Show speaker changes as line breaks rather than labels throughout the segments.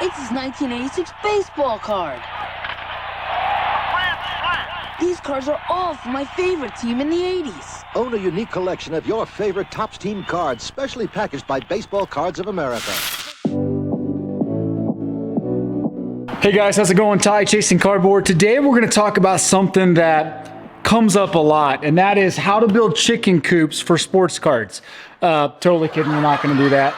It's his 1986 baseball card. These cards are all from my favorite team in the 80s.
Own a unique collection of your favorite Topps team cards, specially packaged by Baseball Cards of America.
Hey guys, how's it going? Ty, Chasing Cardboard. Today we're going to talk about something that comes up a lot, and that is how to build chicken coops for sports cards. Totally kidding, we're not going to do that.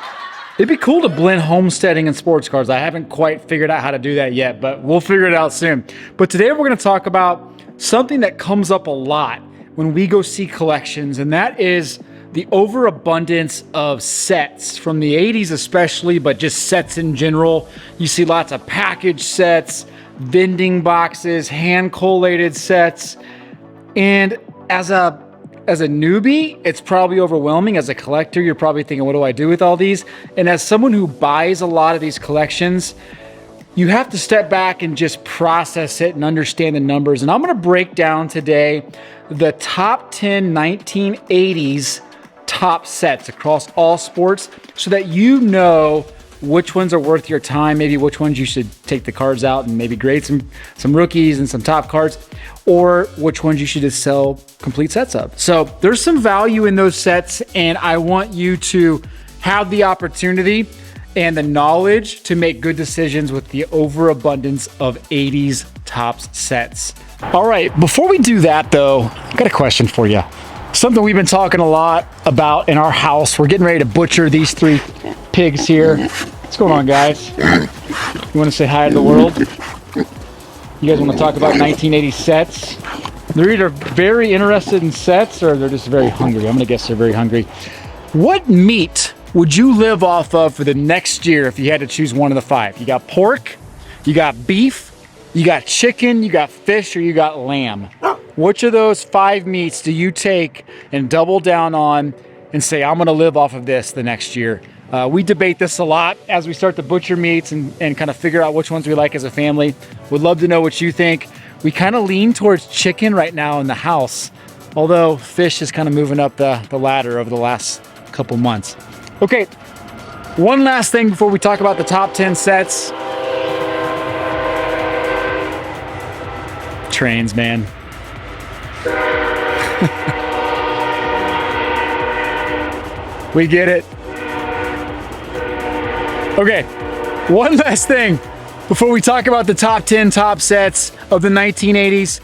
It'd be cool to blend homesteading and sports cards. I haven't quite figured out how to do that yet, but we'll figure it out soon. But today we're going to talk about something that comes up a lot when we go see collections, and that is the overabundance of sets from the 80s especially, but just sets in general. You see lots of package sets, vending boxes, hand collated sets. And as a newbie, it's probably overwhelming. As a collector, you're probably thinking, what do I do with all these? And as someone who buys a lot of these collections, you have to step back and just process it and understand the numbers. And I'm going to break down today the top 10 1980s top sets across all sports so that you know which ones are worth your time, maybe which ones you should take the cards out and maybe grade some rookies and some top cards, or which ones you should just sell complete sets of. So there's some value in those sets, and I want you to have the opportunity and the knowledge to make good decisions with the overabundance of 80s Topps sets. All right, before we do that though, I've got a question for you. Something we've been talking a lot about in our house. We're getting ready to butcher these 3 pigs here. What's going on, guys? You want to say hi to the world? You guys want to talk about 1980 sets? They're either very interested in sets or they're just very hungry. I'm going to guess they're very hungry. What meat would you live off of for the next year if you had to choose one of the 5? You got pork, you got beef, you got chicken, you got fish, or you got lamb. Which of those 5 meats do you take and double down on and say, I'm going to live off of this the next year? We debate this a lot as we start to butcher meats and kind of figure out which ones we like as a family. Would love to know what you think. We kind of lean towards chicken right now in the house, although fish is kind of moving up the ladder over the last couple months. Okay, one last thing before we talk about the top 10 sets. Trains, man. We get it. Okay, one last thing before we talk about the top 10 top sets of the 1980s.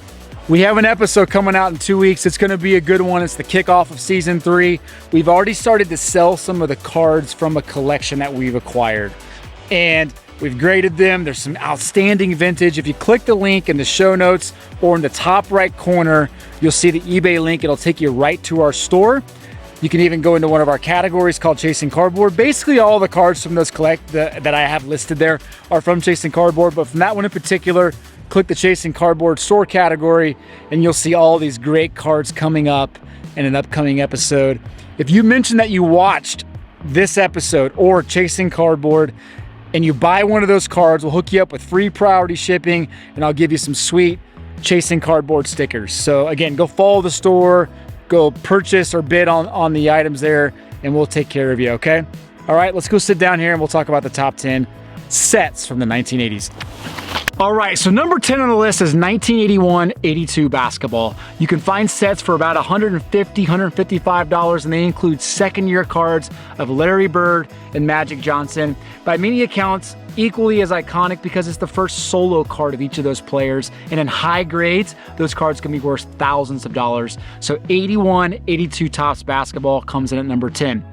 We have an episode coming out in 2 weeks. It's going to be a good one. It's the kickoff of season 3. We've already started to sell some of the cards from a collection that we've acquired, and we've graded them. There's some outstanding vintage. If you click the link in the show notes or in the top right corner, you'll see the eBay link. It'll take you right to our store. You can even go into one of our categories called Chasing Cardboard. Basically, all the cards from those that I have listed there are from Chasing Cardboard, but from that one in particular, click the Chasing Cardboard store category, and you'll see all these great cards coming up in an upcoming episode. If you mention that you watched this episode or Chasing Cardboard, and you buy one of those cards, we'll hook you up with free priority shipping, and I'll give you some sweet Chasing Cardboard stickers. So again, go follow the store, go purchase or bid on the items there, and we'll take care of you, okay? All right, let's go sit down here and we'll talk about the top 10 sets from the 1980s. All right, so number 10 on the list is 1981-82 basketball. You can find sets for about $150, $155, and they include second-year cards of Larry Bird and Magic Johnson. By many accounts, equally as iconic because it's the first solo card of each of those players. And in high grades, those cards can be worth thousands of dollars. So 81-82 Topps basketball comes in at number 10.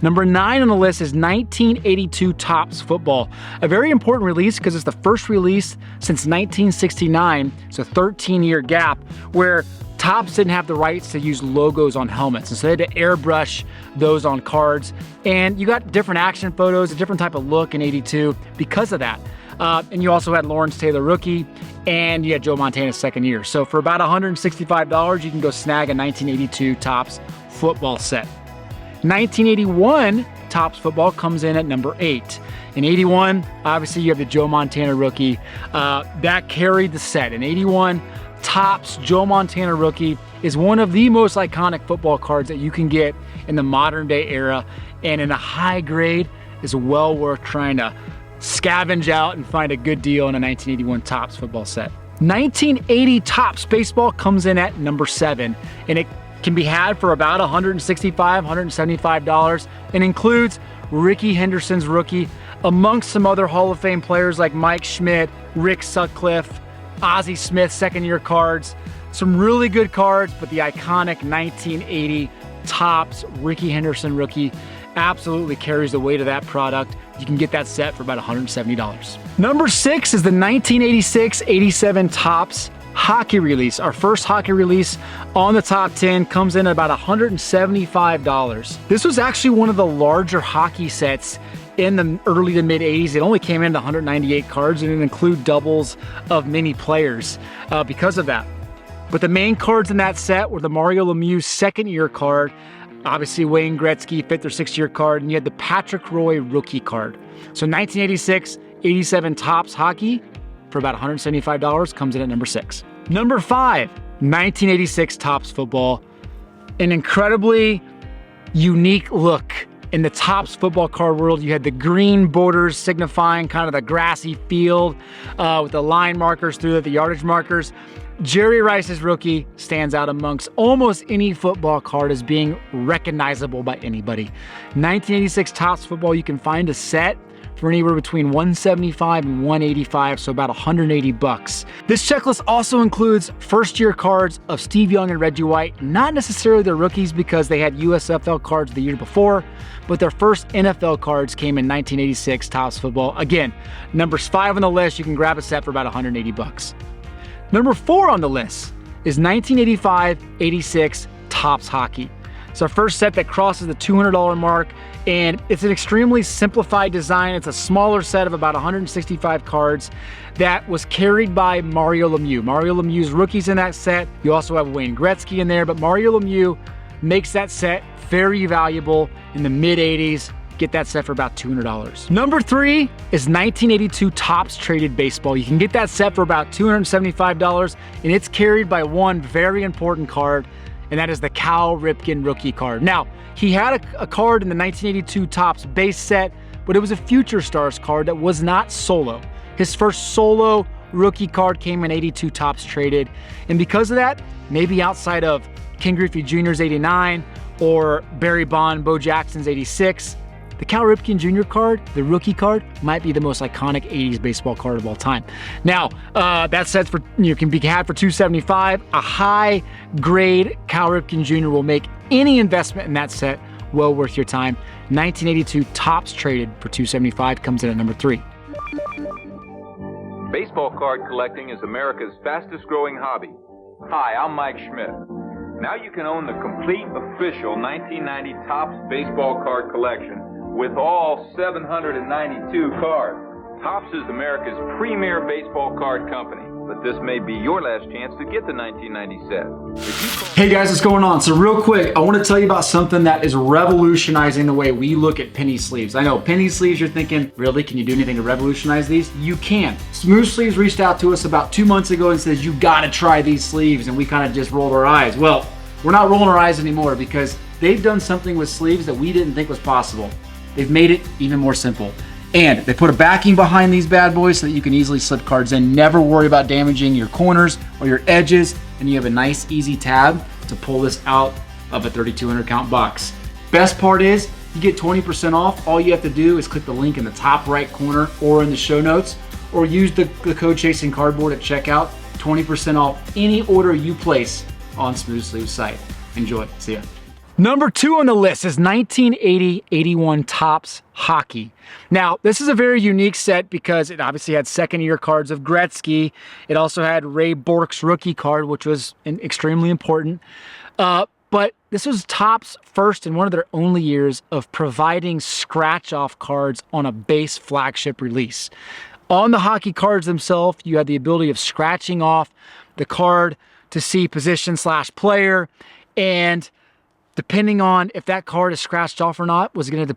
Number 9 on the list is 1982 Topps football. A very important release because it's the first release since 1969, so 13-year gap, where Topps didn't have the rights to use logos on helmets, and so they had to airbrush those on cards. And you got different action photos, a different type of look in 82 because of that. And you also had Lawrence Taylor rookie, and you had Joe Montana's second year. So for about $165, you can go snag a 1982 Topps football set. 1981 Topps football comes in at number 8. In 81, obviously you have the Joe Montana rookie. That carried the set. In 81, Topps Joe Montana rookie is one of the most iconic football cards that you can get in the modern day era, and in a high grade is well worth trying to scavenge out and find a good deal on a 1981 Topps football set. 1980 Topps baseball comes in at number 7, and it can be had for about $165, $175, and includes Rickey Henderson's rookie, amongst some other Hall of Fame players like Mike Schmidt, Rick Sutcliffe, Ozzie Smith second-year cards. Some really good cards, but the iconic 1980 Topps Rickey Henderson rookie absolutely carries the weight of that product. You can get that set for about $170. Number 6 is the 1986-87 Topps hockey release. Our first hockey release on the top 10 comes in at about $175. This was actually one of the larger hockey sets in the early to mid 80s. It only came in at 198 cards, and it include doubles of many players because of that. But the main cards in that set were the Mario Lemieux second-year card, obviously Wayne Gretzky 5th or 6th year card, and you had the Patrick Roy rookie card. So 1986-87 Topps hockey for about $175 comes in at number 6. Number 5, 1986 Topps football. An incredibly unique look in the Topps football card world. You had the green borders signifying kind of the grassy field with the line markers through it, the yardage markers. Jerry Rice's rookie stands out amongst almost any football card as being recognizable by anybody. 1986 Topps football, you can find a set for anywhere between $175 and $185, so about $180. This checklist also includes first-year cards of Steve Young and Reggie White, not necessarily their rookies because they had USFL cards the year before, but their first NFL cards came in 1986 Topps football. Again, numbers 5 on the list, you can grab a set for about $180. Number 4 on the list is 1985-86 Topps hockey. It's our first set that crosses the $200 mark, and it's an extremely simplified design. It's a smaller set of about 165 cards that was carried by Mario Lemieux. Mario Lemieux's rookies in that set. You also have Wayne Gretzky in there, but Mario Lemieux makes that set very valuable in the mid-80s. Get that set for about $200. Number 3 is 1982 Topps Traded Baseball. You can get that set for about $275, and it's carried by one very important card, and that is the Cal Ripken rookie card. Now, he had a card in the 1982 Topps base set, but it was a Future Stars card that was not solo. His first solo rookie card came in 82 Topps Traded, and because of that, maybe outside of Ken Griffey Jr.'s 89 or Barry Bond, Bo Jackson's 86, the Cal Ripken Jr. card, the rookie card, might be the most iconic 80s baseball card of all time. Now, that set's can be had for $275. A high-grade Cal Ripken Jr. will make any investment in that set well worth your time. 1982 Topps Traded for $275 comes in at number 3.
Baseball card collecting is America's fastest-growing hobby. Hi, I'm Mike Schmidt. Now you can own the complete official 1990 Topps baseball card collection with all 792 cards. Topps is America's premier baseball card company, but this may be your last chance to get the 1990 set.
Hey guys, what's going on? So real quick, I want to tell you about something that is revolutionizing the way we look at penny sleeves. I know penny sleeves, you're thinking, really, can you do anything to revolutionize these? You can. Smooth Sleeves reached out to us about 2 months ago and says, you gotta try these sleeves, and we kind of just rolled our eyes. Well, we're not rolling our eyes anymore because they've done something with sleeves that we didn't think was possible. They've made it even more simple. And they put a backing behind these bad boys so that you can easily slip cards in, never worry about damaging your corners or your edges, and you have a nice, easy tab to pull this out of a 3,200 count box. Best part is, you get 20% off. All you have to do is click the link in the top right corner or in the show notes, or use the code Chasing Cardboard at checkout. 20% off any order you place on Smooth Sleeves site. Enjoy. See ya. Number 2 on the list is 1980-81 Topps Hockey. Now, this is a very unique set because it obviously had second-year cards of Gretzky. It also had Ray Bourque's rookie card, which was extremely important. But this was Topps' first and one of their only years of providing scratch-off cards on a base flagship release. On the hockey cards themselves, you had the ability of scratching off the card to see position/player, and depending on if that card is scratched off or not, was going to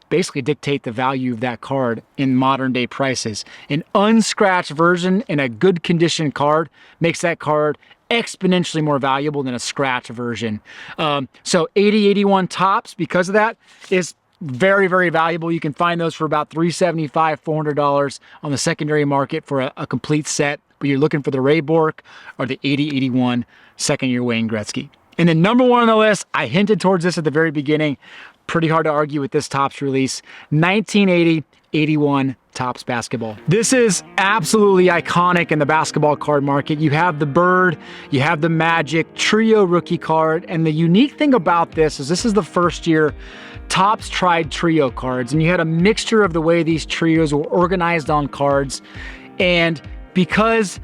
basically dictate the value of that card in modern day prices. An unscratched version and a good condition card makes that card exponentially more valuable than a scratch version. So 80-81 Topps, because of that, is Very, very valuable. You can find those for about $375, $400 on the secondary market for a complete set. But you're looking for the Ray Bork or the 80-81 second year Wayne Gretzky. And then number one on the list, I hinted towards this at the very beginning. Pretty hard to argue with this Topps release. 1980-81 Topps basketball. This is absolutely iconic in the basketball card market. You have the Bird, you have the Magic Trio rookie card, and the unique thing about this is the first year Topps tried trio cards, and you had a mixture of the way these trios were organized on cards. And because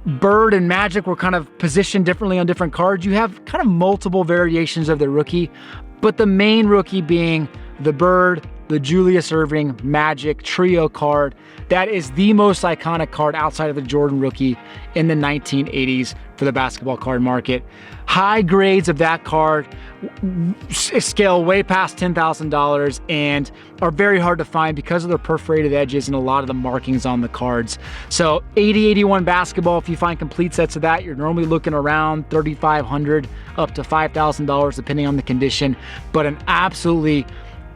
Bird and Magic were kind of positioned differently on different cards, you have kind of multiple variations of the rookie, but the main rookie being the Bird, the Julius Erving Magic Trio card. That is the most iconic card outside of the Jordan rookie in the 1980s for the basketball card market. High grades of that card scale way past $10,000 and are very hard to find because of their perforated edges and a lot of the markings on the cards. So 80-81 basketball, if you find complete sets of that, you're normally looking around $3,500 up to $5,000 depending on the condition, but an absolutely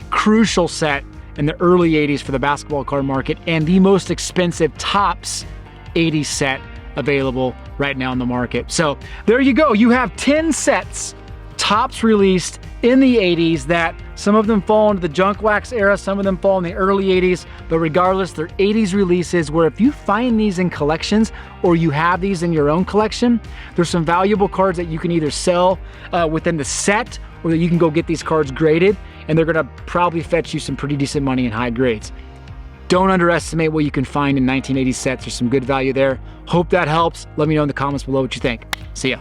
crucial set in the early 80s for the basketball card market, and the most expensive Topps 80s set available right now in the market. So there you go. You have 10 sets Topps released in the 80s that some of them fall into the junk wax era, some of them fall in the early 80s, but regardless, they're 80s releases where if you find these in collections or you have these in your own collection, there's some valuable cards that you can either sell within the set or that you can go get these cards graded, and they're gonna probably fetch you some pretty decent money in high grades. Don't underestimate what you can find in 1980 sets. There's some good value there. Hope that helps. Let me know in the comments below what you think. See ya.